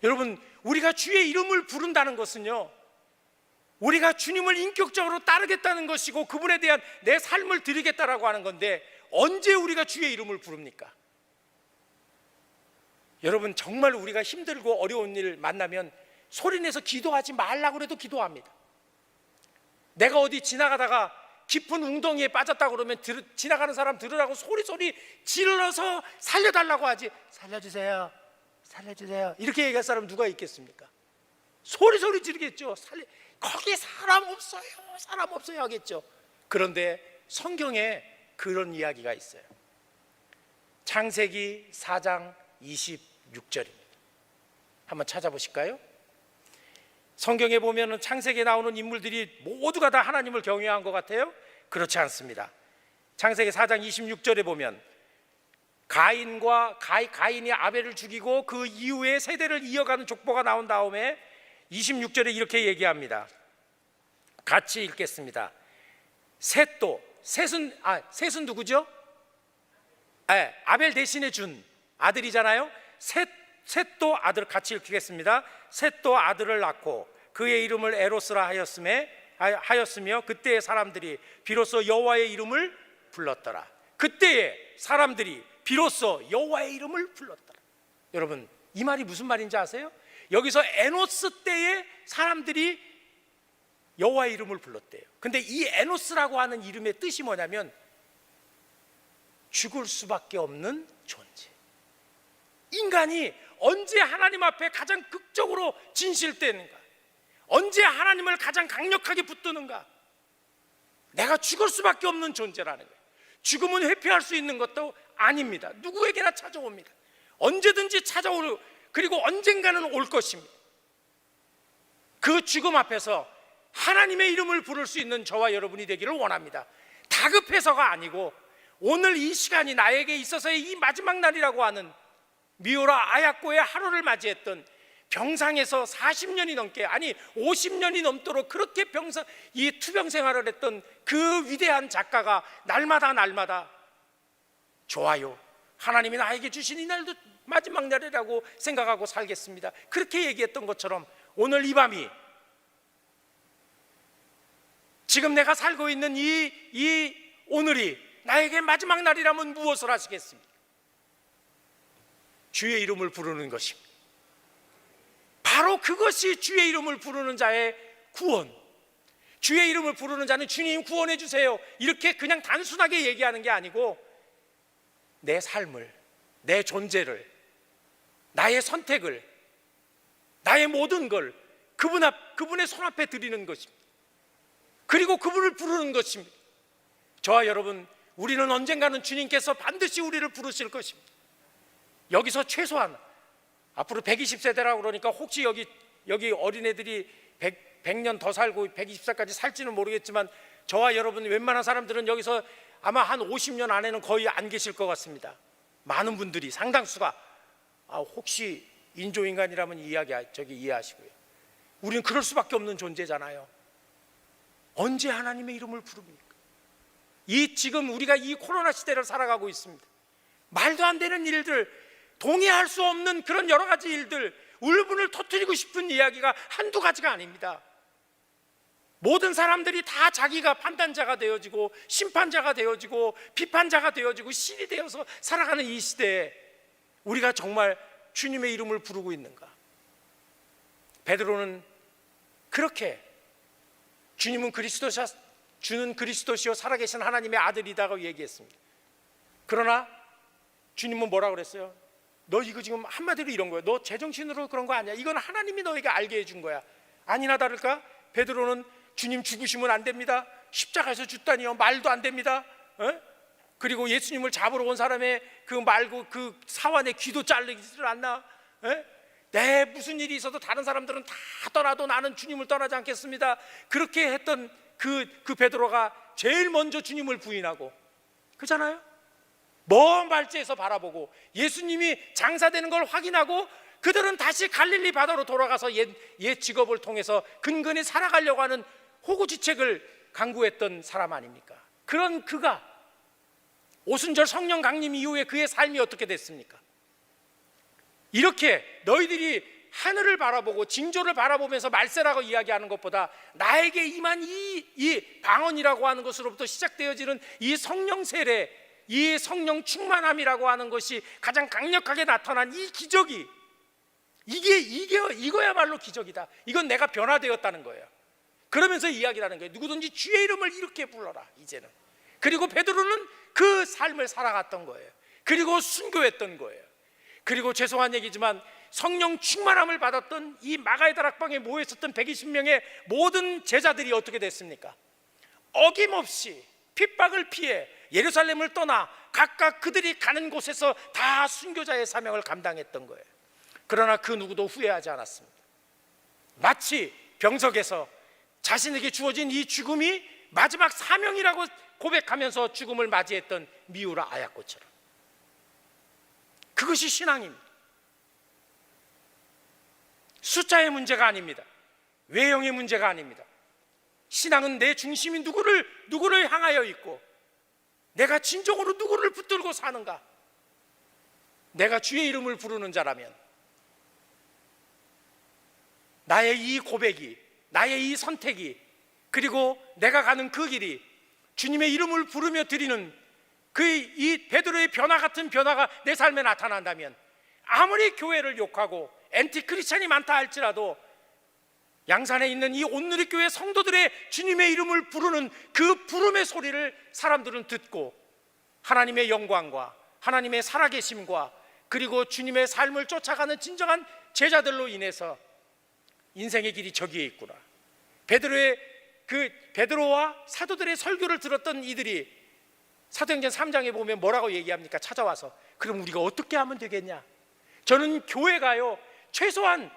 여러분, 우리가 주의 이름을 부른다는 것은요, 우리가 주님을 인격적으로 따르겠다는 것이고 그분에 대한 내 삶을 드리겠다라고 하는 건데 언제 우리가 주의 이름을 부릅니까? 여러분, 정말 우리가 힘들고 어려운 일 만나면 소리내서 기도하지 말라고 해도 기도합니다. 내가 어디 지나가다가 깊은 웅덩이에 빠졌다 그러면 지나가는 사람 들으라고 소리 질러서 살려달라고 하지, 살려주세요, 살려주세요 이렇게 얘기할 사람 누가 있겠습니까? 소리 지르겠죠. 거기에 사람 없어요 하겠죠. 그런데 성경에 그런 이야기가 있어요. 창세기 4장 26절입니다. 한번 찾아보실까요? 성경에 보면 창세기에 나오는 인물들이 모두가 다 하나님을 경외한 것 같아요? 그렇지 않습니다. 창세기 4장 26절에 보면 가인이 아벨을 죽이고 그 이후에 세대를 이어가는 족보가 나온 다음에 26절에 이렇게 얘기합니다. 같이 읽겠습니다. 셋은 누구죠? 아벨 대신에 준 아들이잖아요. 셋도 아들, 같이 읽겠습니다. 셋도 아들을 낳고 그의 이름을 에로스라 하였으며 그때의 사람들이 비로소 여호와의 이름을 불렀더라. 그때의 사람들이 비로소 여호와의 이름을 불렀더라. 여러분, 이 말이 무슨 말인지 아세요? 여기서 에노스 때의 사람들이 여호와의 이름을 불렀대요. 근데 이 에노스라고 하는 이름의 뜻이 뭐냐면 죽을 수밖에 없는 존재. 인간이 언제 하나님 앞에 가장 극적으로 진실되는가? 언제 하나님을 가장 강력하게 붙드는가? 내가 죽을 수밖에 없는 존재라는 거예요. 죽음은 회피할 수 있는 것도 아닙니다. 누구에게나 찾아옵니다. 언제든지 찾아오고 그리고 언젠가는 올 것입니다. 그 죽음 앞에서 하나님의 이름을 부를 수 있는 저와 여러분이 되기를 원합니다. 다급해서가 아니고 오늘 이 시간이 나에게 있어서의 이 마지막 날이라고 하는 미오라 아야코의 하루를 맞이했던 병상에서 40년이 넘게, 아니 50년이 넘도록 그렇게 이 투병 생활을 했던 그 위대한 작가가 날마다 좋아요, 하나님이 나에게 주신 이 날도 마지막 날이라고 생각하고 살겠습니다, 그렇게 얘기했던 것처럼 오늘 이 밤이, 지금 내가 살고 있는 이 오늘이 나에게 마지막 날이라면 무엇을 하시겠습니까? 주의 이름을 부르는 것입니다. 바로 그것이 주의 이름을 부르는 자의 구원. 주의 이름을 부르는 자는 주님 구원해 주세요 이렇게 그냥 단순하게 얘기하는 게 아니고 내 삶을, 내 존재를, 나의 선택을, 나의 모든 걸 그분의 손 앞에 드리는 것입니다. 그리고 그분을 부르는 것입니다. 저와 여러분, 우리는 언젠가는 주님께서 반드시 우리를 부르실 것입니다. 여기서 최소한 앞으로 120세대라고 그러니까 혹시 여기 어린애들이 100년 더 살고 120살까지 살지는 모르겠지만 저와 여러분 웬만한 사람들은 여기서 아마 한 50년 안에는 거의 안 계실 것 같습니다. 많은 분들이, 상당수가 혹시 인조인간이라면 이해하시고요. 우리는 그럴 수밖에 없는 존재잖아요. 언제 하나님의 이름을 부릅니까? 지금 우리가 이 코로나 시대를 살아가고 있습니다. 말도 안 되는 일들, 동의할 수 없는 그런 여러 가지 일들, 울분을 터뜨리고 싶은 이야기가 한두 가지가 아닙니다. 모든 사람들이 다 자기가 판단자가 되어지고 심판자가 되어지고 비판자가 되어지고 신이 되어서 살아가는 이 시대에 우리가 정말 주님의 이름을 부르고 있는가? 베드로는 그렇게 주는 그리스도시요 살아계신 하나님의 아들이다고 얘기했습니다. 그러나 주님은 뭐라고 그랬어요? 너 이거 지금 한마디로 이런 거야. 너 제정신으로 그런 거 아니야. 이건 하나님이 너에게 알게 해준 거야. 아니나 다를까? 베드로는 주님 죽으시면 안 됩니다. 십자가에서 죽다니요. 말도 안 됩니다. 그리고 예수님을 잡으러 온 사람의 그 사환의 귀도 잘리지를 않나? 내 무슨 일이 있어도 다른 사람들은 다 떠나도 나는 주님을 떠나지 않겠습니다. 그렇게 했던 그 베드로가 제일 먼저 주님을 부인하고, 그잖아요. 먼 발치에서 바라보고 예수님이 장사되는 걸 확인하고 그들은 다시 갈릴리 바다로 돌아가서 옛 직업을 통해서 근근히 살아가려고 하는 호구지책을 강구했던 사람 아닙니까? 그런 그가 오순절 성령 강림 이후에 그의 삶이 어떻게 됐습니까? 이렇게 너희들이 하늘을 바라보고 징조를 바라보면서 말세라고 이야기하는 것보다 나에게 임한 이 방언이라고 하는 것으로부터 시작되어지는 이 성령 세례, 이 성령 충만함이라고 하는 것이 가장 강력하게 나타난 이 기적이, 이거야말로 기적이다. 이건 내가 변화되었다는 거예요. 그러면서 이야기를 하는 거예요. 누구든지 주의 이름을 이렇게 불러라 이제는. 그리고 베드로는 그 삶을 살아갔던 거예요. 그리고 순교했던 거예요. 그리고 죄송한 얘기지만 성령 충만함을 받았던 이 마가의 다락방에 모여 있었던 120명의 모든 제자들이 어떻게 됐습니까? 어김없이 핍박을 피해 예루살렘을 떠나 각각 그들이 가는 곳에서 다 순교자의 사명을 감당했던 거예요. 그러나 그 누구도 후회하지 않았습니다. 마치 병석에서 자신에게 주어진 이 죽음이 마지막 사명이라고 고백하면서 죽음을 맞이했던 미우라 아야코처럼. 그것이 신앙입니다. 숫자의 문제가 아닙니다. 외형의 문제가 아닙니다. 신앙은 내 중심이 누구를 향하여 있고 내가 진정으로 누구를 붙들고 사는가. 내가 주의 이름을 부르는 자라면 나의 이 고백이, 나의 이 선택이, 그리고 내가 가는 그 길이 주님의 이름을 부르며 드리는 그 이 베드로의 변화 같은 변화가 내 삶에 나타난다면, 아무리 교회를 욕하고 엔티 크리스찬이 많다 할지라도 양산에 있는 이 온누리교회 성도들의 주님의 이름을 부르는 그 부름의 소리를 사람들은 듣고 하나님의 영광과 하나님의 살아계심과 그리고 주님의 삶을 쫓아가는 진정한 제자들로 인해서 인생의 길이 저기에 있구나. 베드로와 사도들의 설교를 들었던 이들이 사도행전 3장에 보면 뭐라고 얘기합니까? 찾아와서 그럼 우리가 어떻게 하면 되겠냐? 저는 교회가요, 최소한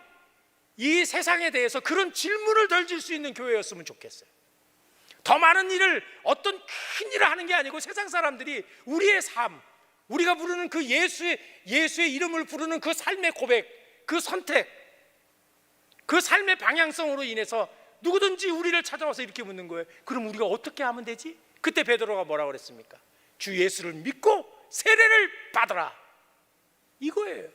이 세상에 대해서 그런 질문을 던질 수 있는 교회였으면 좋겠어요. 더 많은 일을, 어떤 큰 일을 하는 게 아니고 세상 사람들이 우리의 삶, 우리가 부르는 그 예수의 이름을 부르는 그 삶의 고백, 그 선택, 그 삶의 방향성으로 인해서 누구든지 우리를 찾아와서 이렇게 묻는 거예요. 그럼 우리가 어떻게 하면 되지? 그때 베드로가 뭐라고 그랬습니까? 주 예수를 믿고 세례를 받으라. 이거예요.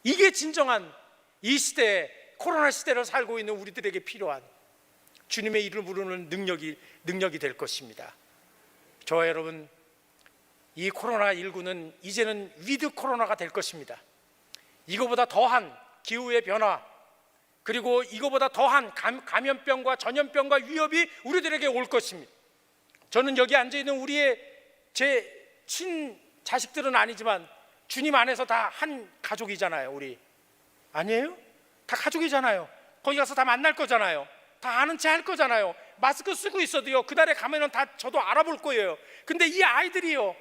이게 진정한 이 시대, 코로나 시대를 살고 있는 우리들에게 필요한 주님의 이름을 부르는 능력이 될 것입니다. 저와 여러분, 이 코로나19는 이제는 위드 코로나가 될 것입니다. 이거보다 더한 기후의 변화, 그리고 이거보다 더한 감염병과 전염병과 위협이 우리들에게 올 것입니다. 저는 여기 앉아있는 제 친자식들은 아니지만 주님 안에서 다 한 가족이잖아요. 우리 아니에요? 다 가족이잖아요. 거기 가서 다 만날 거잖아요. 다 아는 체 할 거잖아요. 마스크 쓰고 있어도요, 그날에 가면은 다 저도 알아볼 거예요. 근데 이 아이들에게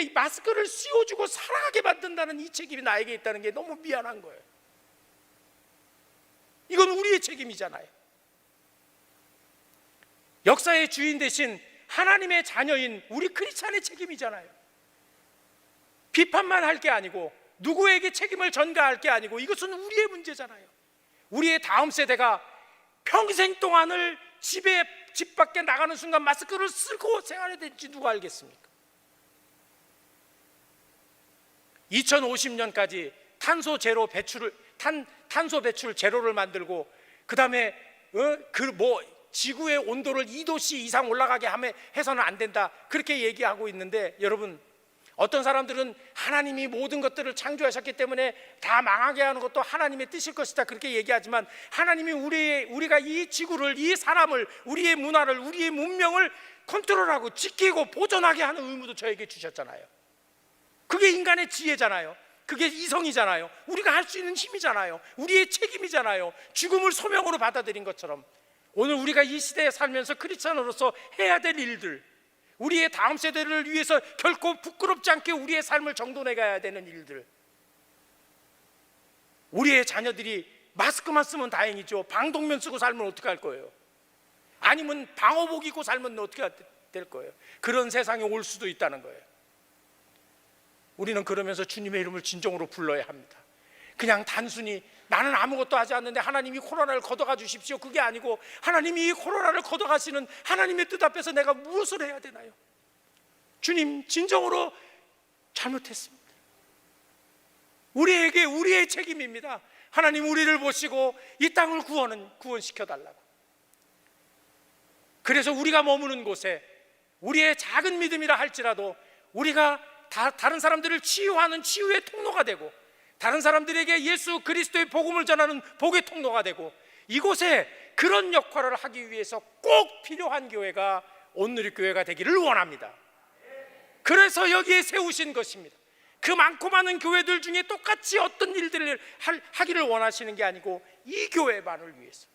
이 마스크를 씌워주고 살아가게 만든다는 이 책임이 나에게 있다는 게 너무 미안한 거예요. 이건 우리의 책임이잖아요. 역사의 주인 대신 하나님의 자녀인 우리 크리스찬의 책임이잖아요. 비판만 할 게 아니고 누구에게 책임을 전가할 게 아니고 이것은 우리의 문제잖아요. 우리의 다음 세대가 평생 동안을 집 밖에 나가는 순간 마스크를 쓰고 생활해야 될지 누가 알겠습니까? 2050년까지 탄소 배출 제로를 만들고 그 다음에 지구의 온도를 2도씨 이상 올라가게 해서는 안 된다, 그렇게 얘기하고 있는데, 여러분, 어떤 사람들은 하나님이 모든 것들을 창조하셨기 때문에 다 망하게 하는 것도 하나님의 뜻일 것이다, 그렇게 얘기하지만 하나님이 우리가 이 지구를, 이 사람을, 우리의 문화를, 우리의 문명을 컨트롤하고 지키고 보존하게 하는 의무도 저에게 주셨잖아요. 그게 인간의 지혜잖아요. 그게 이성이잖아요. 우리가 할 수 있는 힘이잖아요. 우리의 책임이잖아요. 죽음을 소명으로 받아들인 것처럼 오늘 우리가 이 시대에 살면서 크리스찬으로서 해야 될 일들, 우리의 다음 세대를 위해서 결코 부끄럽지 않게 우리의 삶을 정돈해 가야 되는 일들, 우리의 자녀들이 마스크만 쓰면 다행이죠. 방독면 쓰고 살면 어떻게 할 거예요? 아니면 방호복 입고 살면 어떻게 될 거예요? 그런 세상이 올 수도 있다는 거예요. 우리는 그러면서 주님의 이름을 진정으로 불러야 합니다. 그냥 단순히 나는 아무것도 하지 않는데 하나님이 코로나를 걷어가 주십시오, 그게 아니고 하나님이 이 코로나를 걷어가시는 하나님의 뜻 앞에서 내가 무엇을 해야 되나요? 주님, 진정으로 잘못했습니다. 우리의 책임입니다. 하나님, 우리를 보시고 이 땅을 구원시켜 달라고. 그래서 우리가 머무는 곳에 우리의 작은 믿음이라 할지라도 우리가 다른 사람들을 치유하는 치유의 통로가 되고, 다른 사람들에게 예수 그리스도의 복음을 전하는 복의 통로가 되고, 이곳에 그런 역할을 하기 위해서 꼭 필요한 교회가 온누리교회가 되기를 원합니다. 그래서 여기에 세우신 것입니다. 그 많고 많은 교회들 중에 똑같이 어떤 일들을 하기를 원하시는 게 아니고 이 교회만을 위해서,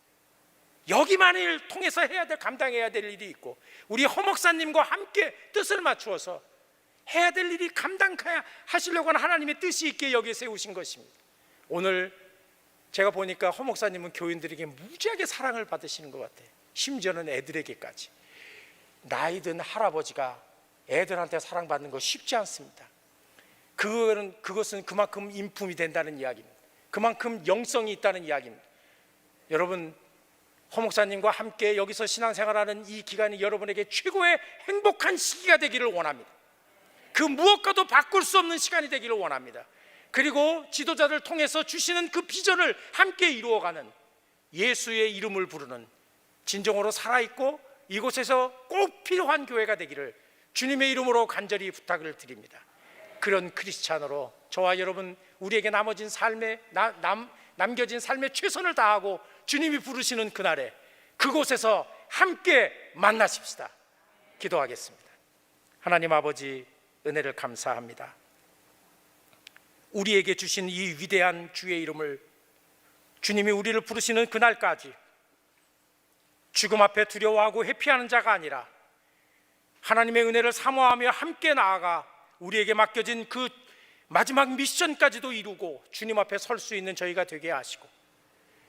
여기만을 통해서 감당해야 될 일이 있고 우리 허 목사님과 함께 뜻을 맞추어서 해야 될 일이 감당하시려고 하는 하나님의 뜻이 있게 여기에 세우신 것입니다. 오늘 제가 보니까 허 목사님은 교인들에게 무지하게 사랑을 받으시는 것 같아요. 심지어는 애들에게까지. 나이 든 할아버지가 애들한테 사랑받는 거 쉽지 않습니다. 그것은 그만큼 인품이 된다는 이야기입니다. 그만큼 영성이 있다는 이야기입니다. 여러분, 허 목사님과 함께 여기서 신앙생활하는 이 기간이 여러분에게 최고의 행복한 시기가 되기를 원합니다. 그 무엇과도 바꿀 수 없는 시간이 되기를 원합니다. 그리고 지도자를 통해서 주시는 그 비전을 함께 이루어가는, 예수의 이름을 부르는, 진정으로 살아있고 이곳에서 꼭 필요한 교회가 되기를 주님의 이름으로 간절히 부탁을 드립니다. 그런 크리스찬으로 저와 여러분, 우리에게 남겨진 삶의 최선을 다하고 주님이 부르시는 그날에 그곳에서 함께 만나십시다. 기도하겠습니다. 하나님 아버지, 은혜를 감사합니다. 우리에게 주신 이 위대한 주의 이름을, 주님이 우리를 부르시는 그날까지 죽음 앞에 두려워하고 회피하는 자가 아니라 하나님의 은혜를 사모하며 함께 나아가 우리에게 맡겨진 그 마지막 미션까지도 이루고 주님 앞에 설 수 있는 저희가 되게 하시고,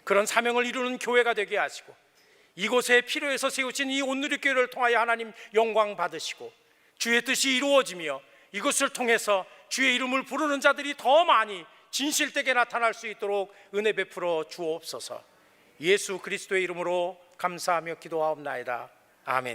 그런 사명을 이루는 교회가 되게 하시고, 이곳에 필요해서 세우신 이 온누리교회를 통하여 하나님 영광 받으시고 주의 뜻이 이루어지며 이것을 통해서 주의 이름을 부르는 자들이 더 많이 진실되게 나타날 수 있도록 은혜 베풀어 주옵소서. 예수 그리스도의 이름으로 감사하며 기도하옵나이다. 아멘.